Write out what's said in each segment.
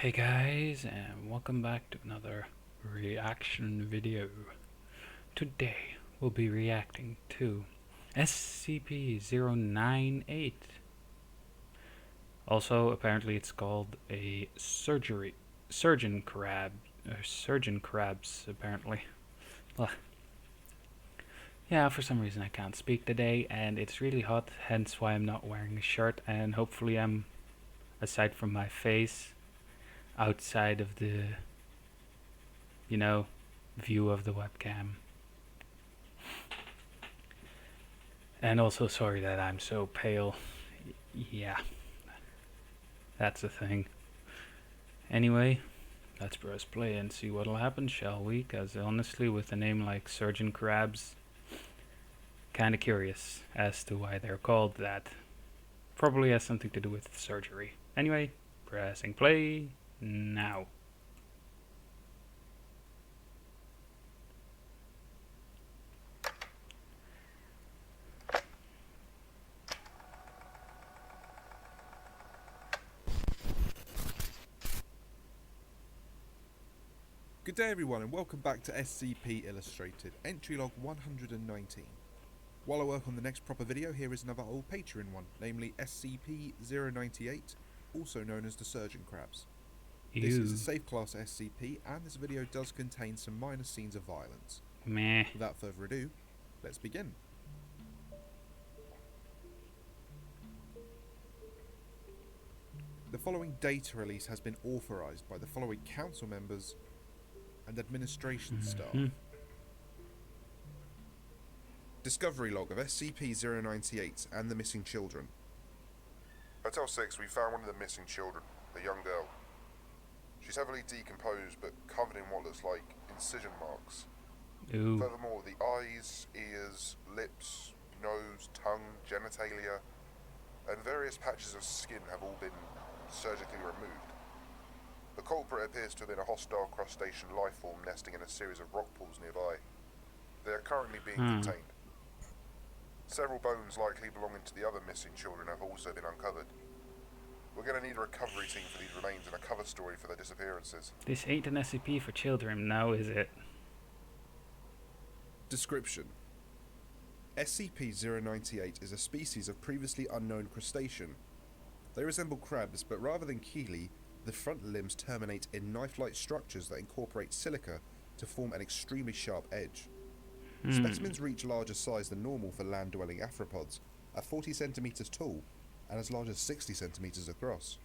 Hey guys, and welcome back to another reaction video. Today we'll be reacting to SCP-098. Also, apparently it's called a surgeon crabs, apparently. Ugh. Yeah, for some reason I can't speak today, and it's really hot, hence why I'm not wearing a shirt, and hopefully I'm, aside from my face, outside of the view of the webcam. And also sorry that I'm so pale. Yeah, that's a thing. Anyway, let's press play and see what'll happen, shall we? Because honestly, with a name like Surgeon Crabs, kinda curious as to why they're called that. Probably has something to do with surgery. Anyway, pressing play now. Good day everyone and welcome back to SCP Illustrated, entry log 119. While I work on the next proper video, here is another old Patreon one, namely SCP-098, also known as the Surgeon Crabs. This is a safe class SCP and this video does contain some minor scenes of violence. Meh. Without further ado, let's begin. The following data release has been authorized by the following council members and administration staff. Discovery log of SCP-098 and the missing children. Hotel 6, we found one of the missing children, a young girl. She's heavily decomposed but covered in what looks like incision marks. Ooh. Furthermore, the eyes, ears, lips, nose, tongue, genitalia, and various patches of skin have all been surgically removed. The culprit appears to have been a hostile crustacean life form nesting in a series of rock pools nearby. They are currently being contained. Several bones likely belonging to the other missing children have also been uncovered. We're going to need a recovery team for these remains and a cover story for their disappearances. This ain't an SCP for children, now is it? Description: SCP-098 is a species of previously unknown crustacean. They resemble crabs, but rather than chelae, the front limbs terminate in knife-like structures that incorporate silica to form an extremely sharp edge. Specimens reach larger size than normal for land-dwelling arthropods, at 40 centimeters tall and as large as 60 centimeters across.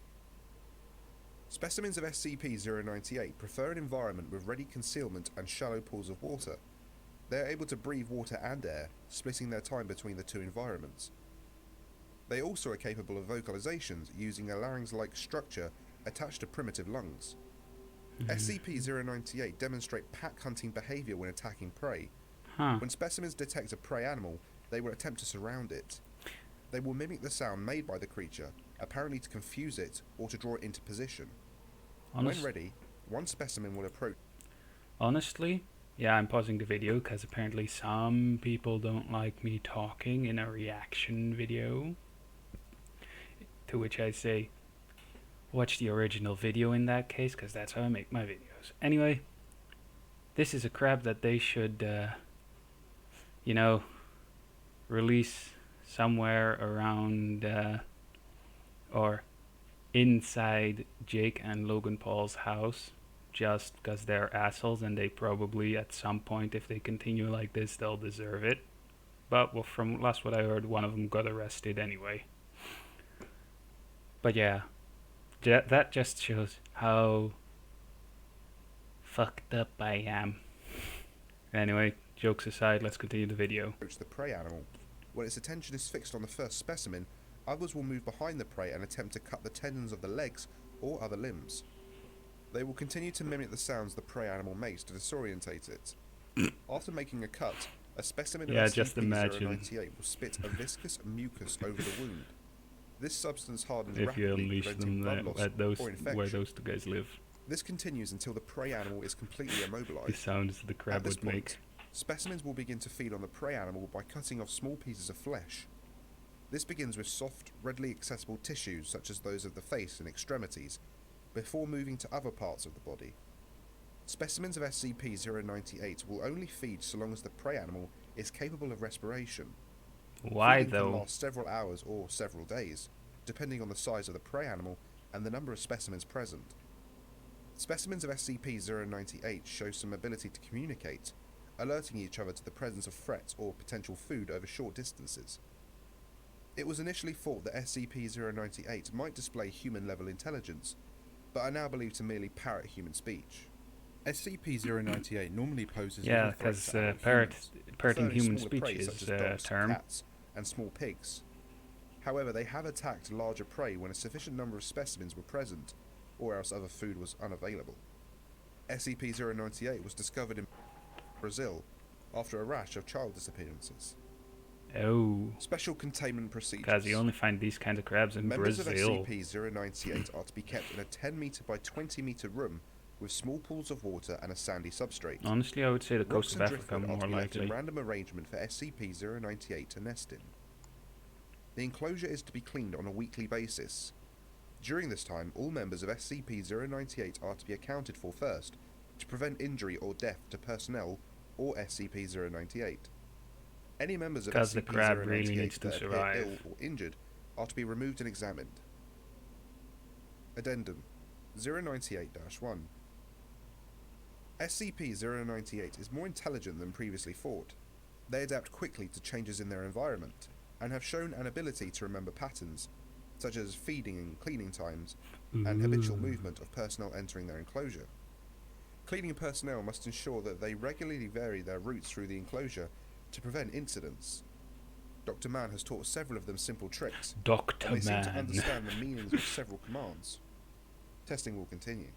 Specimens of SCP-098 prefer an environment with ready concealment and shallow pools of water. They are able to breathe water and air, splitting their time between the two environments. They also are capable of vocalizations using a larynx-like structure attached to primitive lungs. SCP-098 demonstrate pack-hunting behavior when attacking prey. When specimens detect a prey animal, they will attempt to surround it. They will mimic the sound made by the creature, apparently to confuse it or to draw it into position. When ready, one specimen will approach. Honestly, yeah, I'm pausing the video because apparently some people don't like me talking in a reaction video. To which I say, watch the original video in that case, because that's how I make my videos. Anyway, this is a crab that they should, release somewhere around, or inside Jake and Logan Paul's house, just because they're assholes and they probably, at some point, if they continue like this, they'll deserve it. But well, from last what I heard, one of them got arrested anyway. But yeah. That just shows how fucked up I am. Anyway, jokes aside, let's continue the video. The prey animal. When its attention is fixed on the first specimen, others will move behind the prey and attempt to cut the tendons of the legs or other limbs. They will continue to mimic the sounds the prey animal makes to disorientate it. After making a cut, a specimen of SCP-098 will spit a viscous mucus over the wound. This substance hardens if rapidly, you unleash preventing them blood loss or infection. where those two guys live. This continues until the prey animal is completely immobilized. The sounds the crab would make. Specimens will begin to feed on the prey animal by cutting off small pieces of flesh. This begins with soft, readily accessible tissues such as those of the face and extremities, before moving to other parts of the body. Specimens of SCP-098 will only feed so long as the prey animal is capable of respiration. Why Feeding can though? last several hours or several days, depending on the size of the prey animal and the number of specimens present. Specimens of SCP-098 show some ability to communicate, alerting each other to the presence of threats or potential food over short distances. It was initially thought that SCP-098 might display human-level intelligence, but are now believed to merely parrot human speech. SCP-098 normally poses Yeah, little threats because to adult parroting preferring human smaller speech prey is such as a dogs, term. cats, and small pigs. However, they have attacked larger prey when a sufficient number of specimens were present, or else other food was unavailable. SCP-098 was discovered in Brazil after a rash of child disappearances. Oh, Special containment procedures. because you only find these kinds of crabs in Members Brazil. of SCP-098 are to be kept in a 10 meter by 20 meter room with small pools of water and a sandy substrate. Honestly, I would say the Rocks coast of and Africa driftwood are more to be left in likely. random arrangement for SCP-098 to nest in. The enclosure is to be cleaned on a weekly basis. During this time, all members of SCP-098 are to be accounted for first, to prevent injury or death to personnel or SCP-098. Any members of Because the crab really SCP-098 needs to that appear survive. ill or injured are to be removed and examined. Addendum 098-1 SCP-098 is more intelligent than previously thought. They adapt quickly to changes in their environment, and have shown an ability to remember patterns, such as feeding and cleaning times, and habitual movement of personnel entering their enclosure. Cleaning personnel must ensure that they regularly vary their routes through the enclosure to prevent incidents. Dr. Mann has taught several of them simple tricks, Dr. and they seem to Man. understand the meanings of several commands. Testing will continue.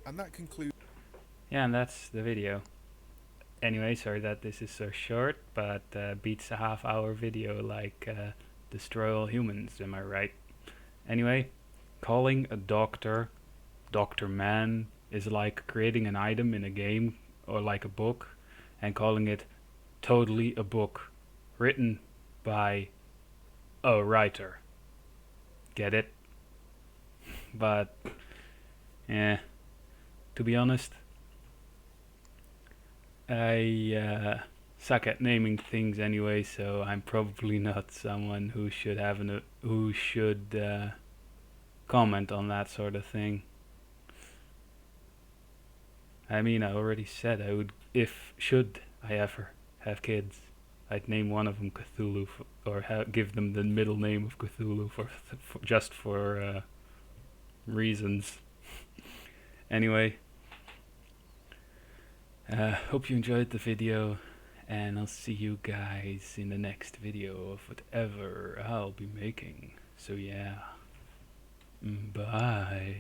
And that concludes. Yeah, and that's the video. Anyway, sorry that this is so short, but beats a half-hour video like Destroy All Humans, am I right? Anyway, calling a doctor Dr. Man is like creating an item in a game or like a book and calling it totally a book written by a writer. Get it? But, to be honest, I suck at naming things anyway, so I'm probably not someone who should have comment on that sort of thing. I mean, I already said I would, should I ever have kids, I'd name one of them Cthulhu, or give them the middle name of Cthulhu just for reasons. Anyway, hope you enjoyed the video, and I'll see you guys in the next video of whatever I'll be making. So yeah, bye.